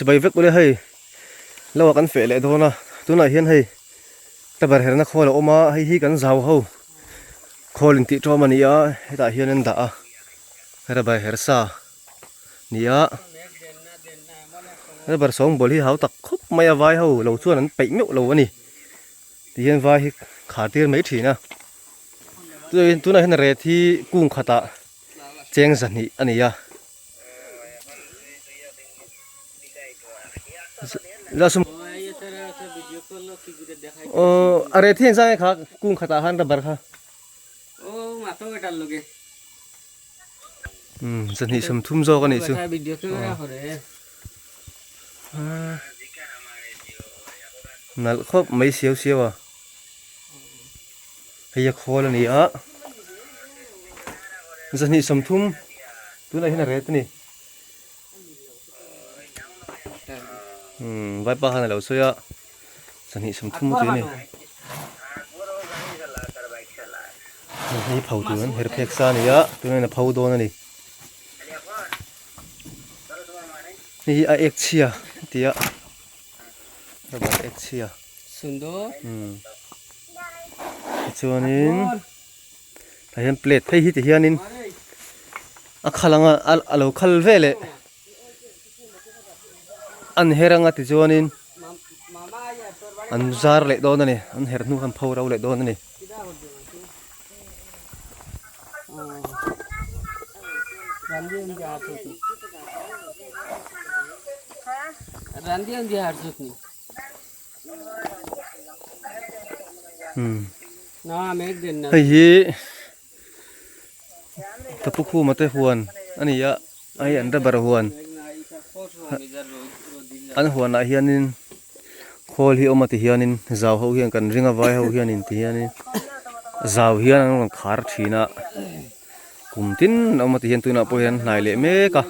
chỉ bay vết bữa hay lâu cắn phệ lại thôi na tôi nói hiền hay ta bảo hiện nó khô là ôm hay hi cắn giàu hâu khô linh tị cho mà nia hay tại hiền nên đã hay là bài hết sa nia hay bảo sống bồi hi háo tặc khúc mày vai hâu lâu chuan anh bậy miệu lâu anh thì hiền vai khá tiền mấy chỉ na tôi nói hiền là thì cung khát ta chén dần hi anh ya ra sum अरे थे जाए खा कुंग खाता हान रा बरखा ओ मातो बेटा लोगे जनी सम थुम जो का नहीं छु वीडियो कैमरा हो रे नल खप mấy xíu xíu à hay khô là nỉ á jani sum thum tu này là red nỉ vai pa han lo soya jani sum thum tu nỉนี่เผาตัวนั้นเฮอร์เพ็กซ่านี่อะตัวนั้นเผาโดนนี่นี่ไอเอ็กเชียเดียระบาดเอ็กเชียสุดยอดส่วนนี้ถ้าเห็นเปลดให้ฮิตเฮียนินอะขลังอะเราขลเวลอันเฮรังอะติส่วนนี้อันซาร์เล็ดโดนนี่อันเฮร์นูคันเผาเราเล็ดโดนนี่Randian dia harus ni. Nah, make den. Hei, tapuku mate huan. Ani ya, ai anda barahuan. An huan a hianin khol hi omati hianin zaw ho hian kan ringa vai ho hianin ti hianin zaw hian an khar thina. Kumtin omati hian tuna po hian nai le me ka.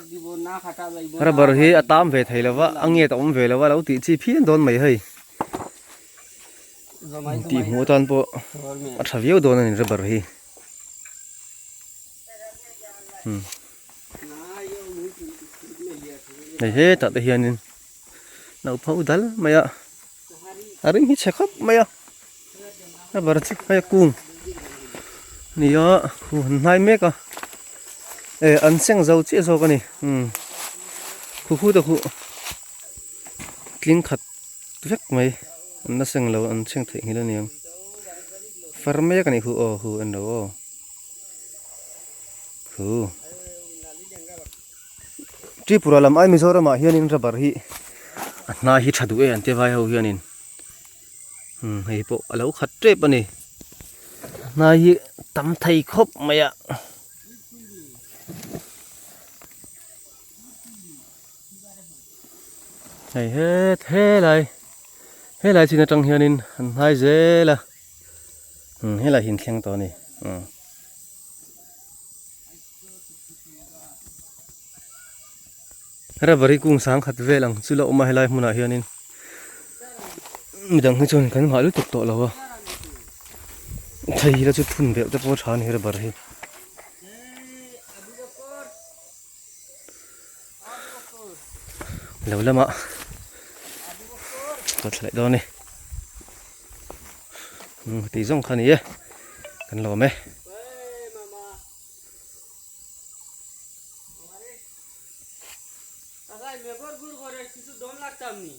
Hara bar hi atam ve thei lawa ange ta om ve lawa lo ti chi phian don mai hei ti mu tan po a thaviu don ani ra bar hi nei he ta te hianin nau phau dal maya aring hi chekhap maya ra bar chi maya kung nia hu nai me ka an seng zo chi zo ka ni khu da khu kling khat vek mai an na seng lo an seng thei ngila niang farme ka ni hu o hu an lo hu tripura lam ai mizoram a hianin ra bar hi na hi thadu e an te vai ho hianin hei po alo khat trep ani na hi tam thei khop maya này hết lại chỉ là trong hiền anh hai dễ là hết là hình khen to này ra bari cung sáng khát về lằng chú lậu mà hết lại muốn là hiền mình đang hơi chôn cái ngõ lưỡi tục tổ là thầy là chút phun bẹo cho bố chán này ra bari lâu lắm ạ bật lại đó này tí rong khăn này cần lò mẹ Agak mebor gur gore situ dom laktam ni.